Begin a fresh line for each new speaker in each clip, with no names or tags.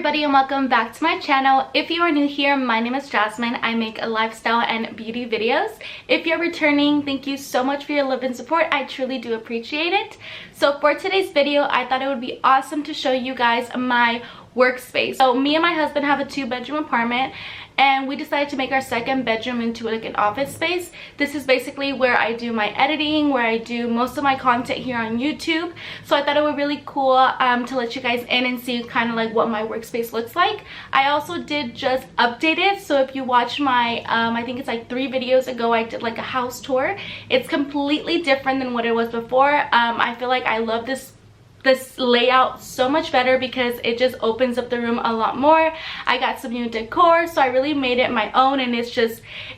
everybody and welcome back to my channel. If you are new here, my name is Jasmine. I make lifestyle and beauty videos. If you're returning, thank you so much for your love and support. I truly do appreciate it. So for today's video, I thought it would be awesome to show you guys my workspace. So me and my husband have a 2-bedroom apartment and we decided to make our second bedroom into like an office space. This is basically where I do my editing, where I do most of my content here on YouTube. So I thought it would be really cool to let you guys in and see kind of like what my workspace looks like. I also did just update it, so if you watch my I think it's like 3 videos ago, I did like a house tour. It's completely different than what it was before. I feel like I love this layout so much better because it just opens up the room a lot more. I got some new decor, so I really made it my own, and it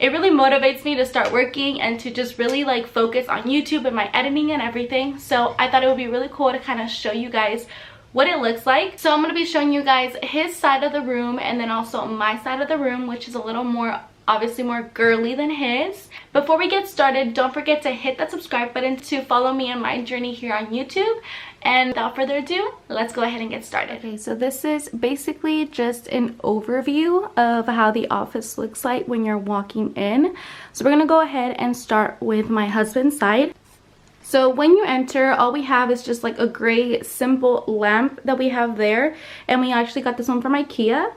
really motivates me to start working and to just really like focus on YouTube and my editing and everything. So I thought it would be really cool to kind of show you guys what it looks like. So I'm going to be showing you guys his side of the room and then also my side of the room, which is a little more obviously more girly than his. Before we get started, don't forget to hit that subscribe button to follow me on my journey here on YouTube. And without further ado, let's go ahead and get started. Okay, so this is basically just an overview of how the office looks like when you're walking in. So we're gonna go ahead and start with my husband's side. So when you enter, all we have is just like a gray simple lamp that we have there, and we actually got this one from IKEA.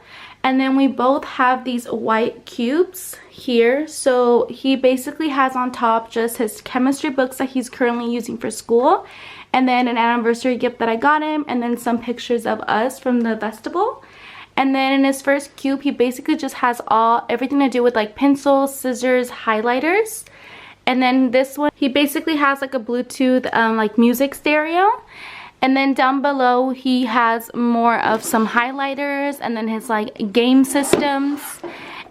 And then we both have these white cubes here. So he basically has on top just his chemistry books that he's currently using for school, and then an anniversary gift that I got him, and then some pictures of us from the festival. And then in his first cube, he basically just has everything to do with like pencils, scissors, highlighters. And then this one, he basically has like a Bluetooth like music stereo. And then down below, he has more of some highlighters and then his like game systems.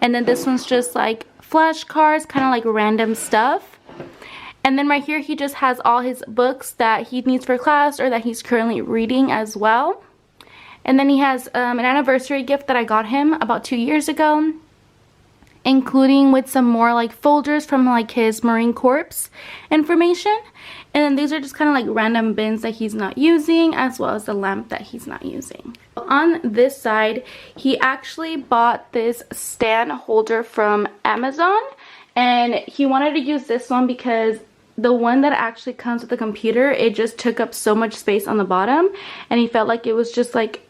And then this one's just like flashcards, kind of like random stuff. And then right here, he just has all his books that he needs for class or that he's currently reading as well. And then he has an anniversary gift that I got him about 2 years ago, including with some more like folders from like his Marine Corps information. And then these are just kind of like random bins that he's not using, as well as the lamp that he's not using. On this side, he actually bought this stand holder from Amazon, and he wanted to use this one because the one that actually comes with the computer, it just took up so much space on the bottom, and he felt like it was just like,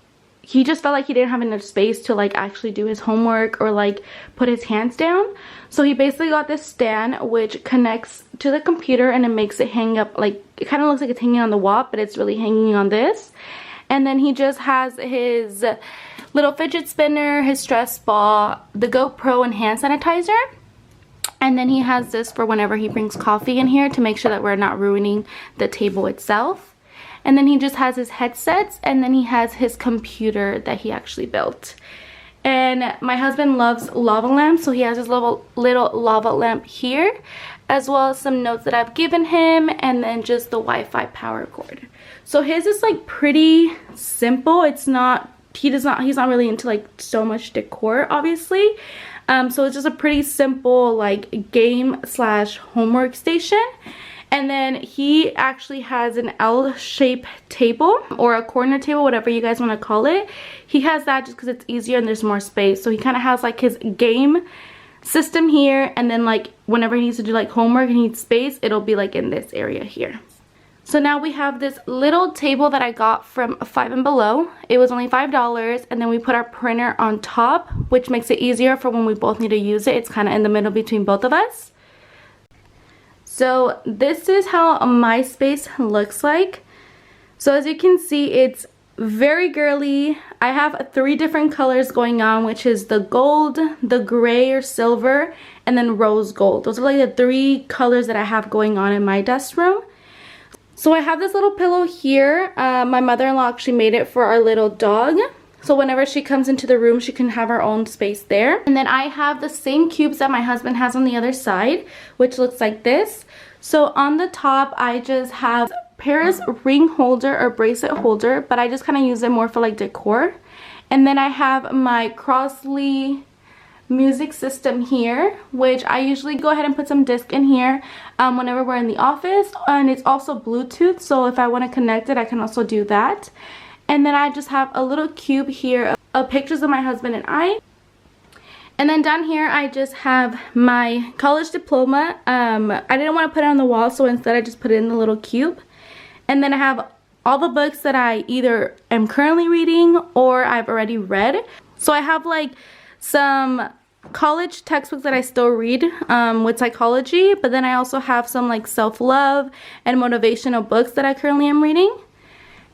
he just felt like he didn't have enough space to like actually do his homework or like put his hands down. So he basically got this stand which connects to the computer, and it makes it hang up, like it kind of looks like it's hanging on the wall, but it's really hanging on this. And then he just has his little fidget spinner, his stress ball, the GoPro, and hand sanitizer. And then he has this for whenever he brings coffee in here to make sure that we're not ruining the table itself. And then he just has his headsets, and then he has his computer that he actually built. And my husband loves lava lamps, so he has his little lava lamp here, as well as some notes that I've given him, and then just the Wi-Fi power cord. So his is like pretty simple. It's not, he's not really into like so much decor, obviously. So it's just a pretty simple like game slash homework station. And then he actually has an L-shaped table, or a corner table, whatever you guys want to call it. He has that just because it's easier and there's more space. So he kind of has like his game system here, and then like whenever he needs to do like homework and needs space, it'll be like in this area here. So now we have this little table that I got from Five and Below. It was only $5, and then we put our printer on top, which makes it easier for when we both need to use it. It's kind of in the middle between both of us. So this is how my space looks like. So as you can see, it's very girly. I have 3 different colors going on, which is the gold, the gray or silver, and then rose gold. Those are like the 3 colors that I have going on in my desk room. So I have this little pillow here. My mother-in-law actually made it for our little dog. So whenever she comes into the room, she can have her own space there. And then I have the same cubes that my husband has on the other side, which looks like this. So on the top, I just have Paris ring holder or bracelet holder, but I just kind of use it more for like decor. And then I have my Crossley music system here, which I usually go ahead and put some disc in here whenever we're in the office. And it's also Bluetooth, so if I want to connect it, I can also do that. And then I just have a little cube here of pictures of my husband and I. And then down here I just have my college diploma. I didn't want to put it on the wall, so instead I just put it in the little cube. And then I have all the books that I either am currently reading or I've already read. So I have like some college textbooks that I still read with psychology, but then I also have some like self-love and motivational books that I currently am reading.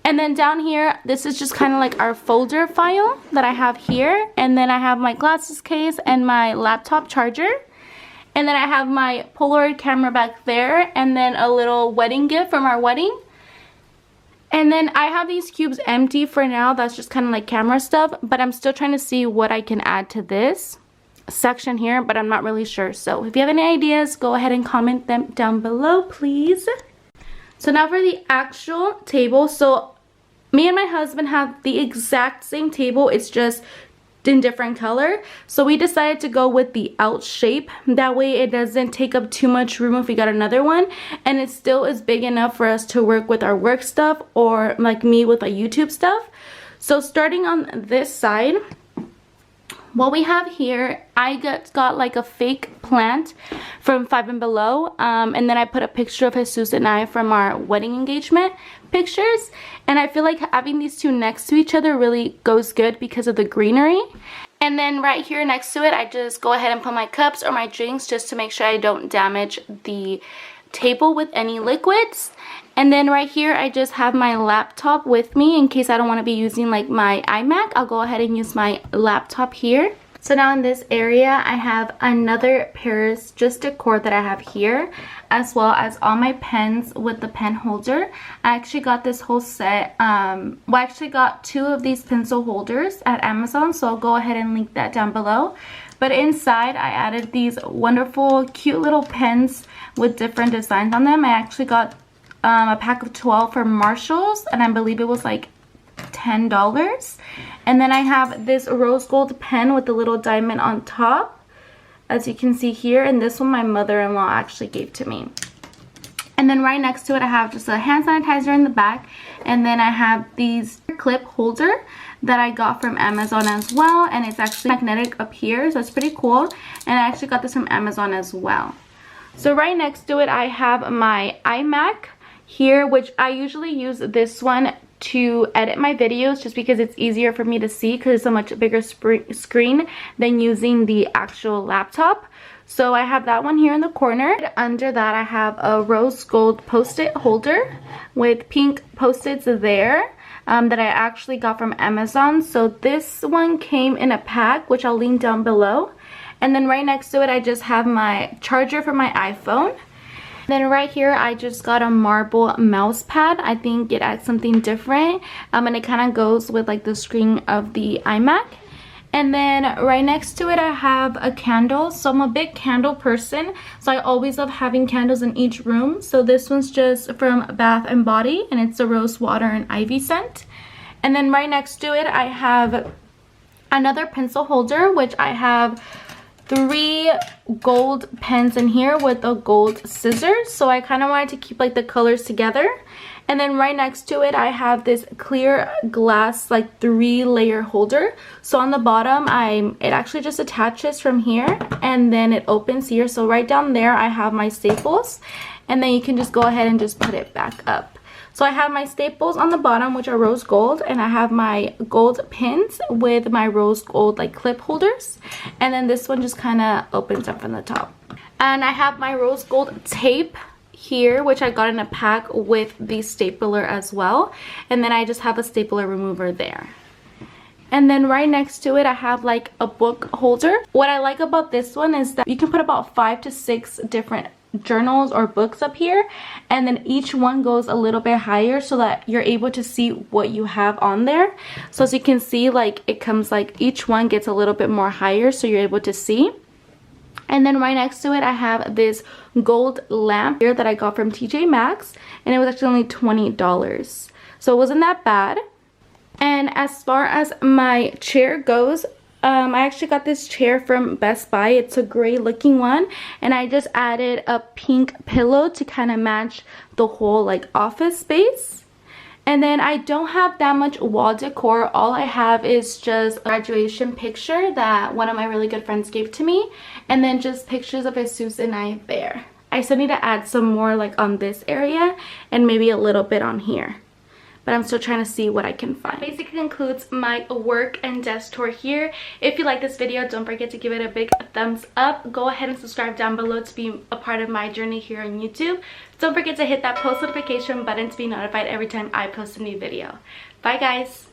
And then down here, this is just kind of like our folder file that I have here. And then I have my glasses case and my laptop charger. And then I have my Polaroid camera back there, and then a little wedding gift from our wedding. And then I have these cubes empty for now. That's just kind of like camera stuff, but I'm still trying to see what I can add to this section here, but I'm not really sure. So if you have any ideas, go ahead and comment them down below, please. So now for the actual table. So me and my husband have the exact same table. It's just in different color. So we decided to go with the out shape. That way it doesn't take up too much room if we got another one. And it still is big enough for us to work with our work stuff, or like me with my YouTube stuff. So starting on this side, what we have here, I got like a fake plant from Five and Below, and then I put a picture of Jesus and I from our wedding engagement pictures. And I feel like having these two next to each other really goes good because of the greenery. And then right here next to it, I just go ahead and put my cups or my drinks just to make sure I don't damage the table with any liquids. And then right here I just have my laptop with me in case I don't want to be using like my iMac. I'll go ahead and use my laptop here. So now in this area I have another Paris just decor that I have here, as well as all my pens with the pen holder. I actually got this whole set. I actually got 2 of these pencil holders at Amazon, so I'll go ahead and link that down below. But inside I added these wonderful cute little pens with different designs on them. I actually got a pack of 12 from Marshall's, and I believe it was like $10. And then I have this rose gold pen with the little diamond on top, as you can see here, and this one my mother-in-law actually gave to me. And then right next to it I have just a hand sanitizer in the back, and then I have these clip holder that I got from Amazon as well, and it's actually magnetic up here, so it's pretty cool. And I actually got this from Amazon as well. So right next to it I have my iMac here, which I usually use this one to edit my videos just because it's easier for me to see because it's a much bigger screen than using the actual laptop. So I have that one here in the corner. Under that I have a rose gold post-it holder with pink post-its there that I actually got from Amazon. So this one came in a pack, which I'll link down below. And then right next to it I just have my charger for my iPhone. Then right here I just got a marble mouse pad. I think it adds something different, and it kind of goes with like the screen of the iMac. And then right next to it I have a candle. So I'm a big candle person, so I always love having candles in each room. So this one's just from Bath and Body, and it's a rose water and ivy scent. And then right next to it I have another pencil holder, which I have 3 gold pens in here with a gold scissors. So I kind of wanted to keep like the colors together. And then right next to it I have this clear glass like 3-layer holder. So on the bottom it actually just attaches from here, and then it opens here. So right down there I have my staples, and then you can just go ahead and just put it back up. So I have my staples on the bottom, which are rose gold, and I have my gold pins with my rose gold like clip holders. And then this one just kind of opens up from the top. And I have my rose gold tape here, which I got in a pack with the stapler as well. And then I just have a stapler remover there. And then right next to it I have like a book holder. What I like about this one is that you can put about 5 to 6 different journals or books up here, and then each one goes a little bit higher so that you're able to see what you have on there. So as you can see, like it comes like each one gets a little bit more higher, so you're able to see. And then right next to it I have this gold lamp here that I got from TJ Maxx, and it was actually only $20, so it wasn't that bad. And as far as my chair goes, I actually got this chair from Best Buy. It's a gray looking one, and I just added a pink pillow to kind of match the whole like office space. And then I don't have that much wall decor. All I have is just a graduation picture that one of my really good friends gave to me, and then just pictures of Jesus and I there. I still need to add some more like on this area and maybe a little bit on here, but I'm still trying to see what I can find. Basically concludes my work and desk tour here. If you like this video, don't forget to give it a big thumbs up. Go ahead and subscribe down below to be a part of my journey here on YouTube. Don't forget to hit that post notification button to be notified every time I post a new video. Bye guys!